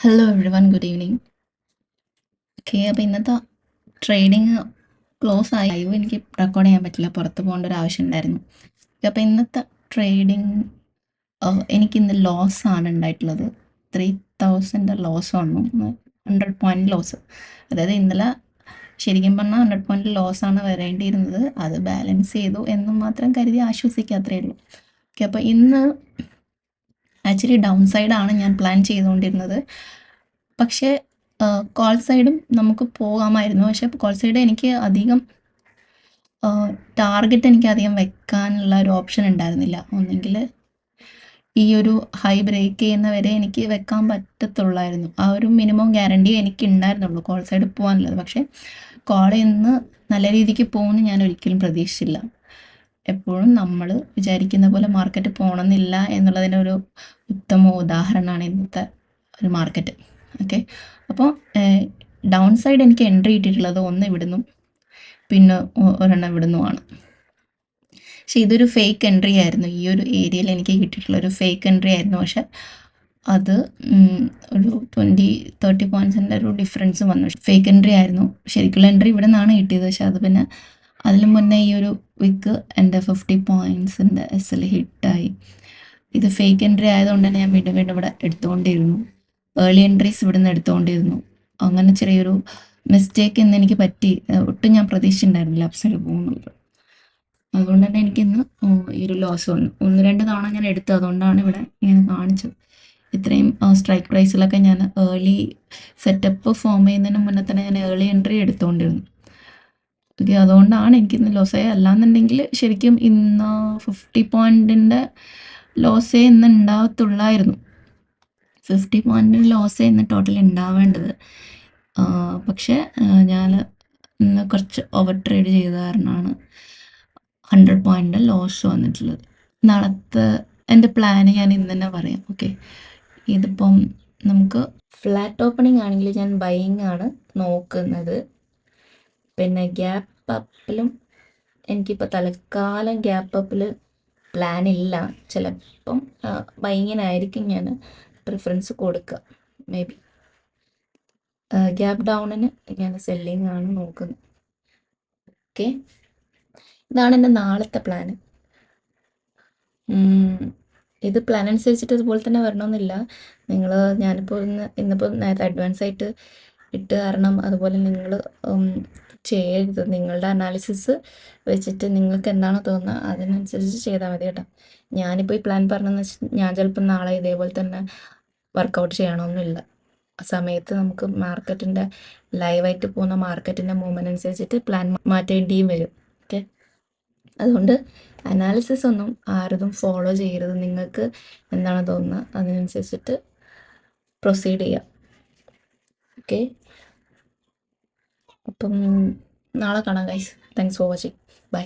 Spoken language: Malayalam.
Hello every one, good evening. Okay, അപ്പോൾ ഇന്നത്തെ ട്രേഡിങ് ക്ലോസ് ആയി. ലൈവ് എനിക്ക് റെക്കോർഡ് ചെയ്യാൻ പറ്റില്ല, പുറത്ത് പോകേണ്ട ഒരു ആവശ്യം ഉണ്ടായിരുന്നു. അപ്പോൾ ഇന്നത്തെ ട്രേഡിങ് എനിക്കിന്ന് ലോസ് ആണ് ഉണ്ടായിട്ടുള്ളത്. 3000 ലോസ് വന്നു, 100 പോയിൻറ്റ് ലോസ്. അതായത് ഇന്നലെ ശരിക്കും പറഞ്ഞാൽ 100 പോയിൻറ്റ് ലോസ് ആണ് വരേണ്ടിയിരുന്നത്. അത് ബാലൻസ് ചെയ്തു എന്നും മാത്രം കരുതി ആശ്വസിക്കാത്രേ ഉള്ളൂ. ഓക്കെ, അപ്പോൾ ഇന്ന് ആക്ച്വലി ഡൗൺ സൈഡാണ് ഞാൻ പ്ലാൻ ചെയ്തുകൊണ്ടിരുന്നത്. പക്ഷേ കോൾ സൈഡും നമുക്ക് പോകാമായിരുന്നു. പക്ഷേ കോൾ സൈഡ് എനിക്ക് അധികം ടാർഗറ്റ് എനിക്ക് അധികം വെക്കാനുള്ള ഒരു ഓപ്ഷൻ ഉണ്ടായിരുന്നില്ല. ഒന്നെങ്കിൽ ഈ ഒരു ഹൈ ബ്രേക്ക് ചെയ്യുന്നവരെ എനിക്ക് വെക്കാൻ പറ്റത്തുള്ളായിരുന്നു. ആ ഒരു മിനിമം ഗ്യാരണ്ടി എനിക്ക് ഉണ്ടായിരുന്നുള്ളൂ കോൾ സൈഡ് പോകാനുള്ളത്. പക്ഷേ കോൾ ഇന്ന് നല്ല രീതിക്ക് പോകുമെന്ന് ഞാൻ ഒരിക്കലും പ്രതീക്ഷിച്ചില്ല. എപ്പോഴും നമ്മൾ വിചാരിക്കുന്ന പോലെ മാർക്കറ്റ് പോകണമെന്നില്ല എന്നുള്ളതിനൊരു ഉത്തമ ഉദാഹരണമാണ് ഇന്നത്തെ ഒരു മാർക്കറ്റ്. ഓക്കെ, അപ്പോൾ ഡൗൺ സൈഡ് എനിക്ക് എൻട്രി കിട്ടിയിട്ടുള്ളത് ഒന്ന് ഇവിടുന്നും പിന്നെ ഒരെണ്ണം ഇവിടുന്നുമാണ്. പക്ഷെ ഇതൊരു ഫേക്ക് എൻട്രി ആയിരുന്നു. ഈ ഒരു ഏരിയയിൽ എനിക്ക് കിട്ടിയിട്ടുള്ള ഒരു ഫേക്ക് എൻട്രി ആയിരുന്നു. പക്ഷെ അത് ഒരു 20-30 പോയിൻറ്റ്സിൻ്റെ ഒരു ഡിഫറൻസ് വന്നു. ഫേക്ക് എൻട്രി ആയിരുന്നു. ശരിക്കുള്ള എൻട്രി ഇവിടെ നിന്നാണ് കിട്ടിയത്. പക്ഷെ അത് പിന്നെ അതിന് മുന്നേ ഈ ഒരു വിക്ക് എൻ്റെ 50 പോയിൻറ്റ്സിൻ്റെ എസ് ഹിറ്റായി. ഇത് ഫേക്ക് എൻട്രി ആയതുകൊണ്ട് തന്നെ ഞാൻ വീണ്ടും വീണ്ടും ഇവിടെ എടുത്തുകൊണ്ടിരുന്നു. ഏർലി എൻട്രീസ് ഇവിടെ നിന്ന് എടുത്തുകൊണ്ടിരുന്നു. അങ്ങനെ ചെറിയൊരു മിസ്റ്റേക്ക് ഇന്ന് എനിക്ക് പറ്റി. ഒട്ടും ഞാൻ പ്രതീക്ഷിച്ചിട്ടുണ്ടായിരുന്നില്ല അപ്പ് സൈഡ് പോകുന്നത്. അതുകൊണ്ട് തന്നെ എനിക്കിന്ന് ഈ ഒരു ലോസ് വന്നു. 1-2 തവണ ഞാൻ എടുത്തു. അതുകൊണ്ടാണ് ഇവിടെ ഇങ്ങനെ കാണിച്ചത്. ഇത്രയും സ്ട്രൈക്ക് പ്രൈസിലൊക്കെ ഞാൻ ഏർലി സെറ്റപ്പ് ഫോം ചെയ്യുന്നതിന് മുന്നേ തന്നെ ഞാൻ ഏർലി എൻട്രി എടുത്തുകൊണ്ടിരുന്നു. ഓക്കെ, അതുകൊണ്ടാണ് എനിക്കിന്ന് ലോസായി. അല്ലാന്നുണ്ടെങ്കിൽ ശരിക്കും ഇന്ന് 50 പോയിൻറ്റിൻ്റെ ലോസേ ഇന്ന് ഉണ്ടാവത്തുള്ളായിരുന്നു. 50 പോയിൻറ്റിന് ലോസേ ഇന്ന് ടോട്ടൽ ഉണ്ടാവേണ്ടത്. പക്ഷേ ഞാൻ ഇന്ന് കുറച്ച് ഓവർ ട്രേഡ് ചെയ്ത കാരണമാണ് 100 പോയിൻ്റ് ലോസ് വന്നിട്ടുള്ളത്. നാളത്തെ എൻ്റെ പ്ലാന് ഞാൻ ഇന്ന് തന്നെ പറയാം. ഓക്കെ, ഇതിപ്പം നമുക്ക് ഫ്ലാറ്റ് ഓപ്പണിംഗ് ആണെങ്കിൽ ഞാൻ ബൈയിങ് ആണ് നോക്കുന്നത്. പിന്നെ ഗ്യാപ്പ് അപ്പിലും എനിക്കിപ്പോൾ തൽക്കാലം ഗ്യാപ്പ് അപ്പിൽ പ്ലാൻ ഇല്ല. ചിലപ്പം ബൈയിങ്ങിനായിരിക്കും ഞാൻ പ്രിഫറൻസ് കൊടുക്കുക. മേ ബി ഗ്യാപ്പ് ഡൗണിന് ഞാൻ സെല്ലിങ് ആണ് നോക്കുന്നത്. ഓക്കെ, ഇതാണ് എൻ്റെ നാളത്തെ പ്ലാന്. ഇത് പ്ലാൻ അനുസരിച്ചിട്ട് അതുപോലെ തന്നെ വരണമെന്നില്ല. ഞാനിപ്പോൾ ഇന്നിപ്പോൾ നേരത്തെ അഡ്വാൻസ് ആയിട്ട് ഇട്ട് കാരണം അതുപോലെ നിങ്ങൾ ചെയ്യരുത്. നിങ്ങളുടെ അനാലിസിസ് വെച്ചിട്ട് നിങ്ങൾക്ക് എന്താണ് തോന്നുന്നത് അതിനനുസരിച്ച് ചെയ്താൽ മതി കേട്ടോ. ഞാനിപ്പോൾ ഈ പ്ലാൻ പറഞ്ഞതെന്ന് വെച്ചാൽ ഞാൻ ചിലപ്പോൾ നാളെ ഇതേപോലെ തന്നെ വർക്കൗട്ട് ചെയ്യണമെന്നില്ല. ആ സമയത്ത് നമുക്ക് മാർക്കറ്റിൻ്റെ ലൈവായിട്ട് പോകുന്ന മാർക്കറ്റിൻ്റെ മൂവ്മെൻറ്റ് അനുസരിച്ചിട്ട് പ്ലാൻ മാറ്റേണ്ടിയും വരും. ഓക്കെ, അതുകൊണ്ട് അനാലിസിസ് ഒന്നും ആരതും ഫോളോ ചെയ്യരുത്. നിങ്ങൾക്ക് എന്താണ് തോന്നുന്നത് അതിനനുസരിച്ചിട്ട് പ്രൊസീഡ് ചെയ്യാം. ഓക്കെ, അപ്പം നാളെ കാണാം guys. Thanks for watching. By.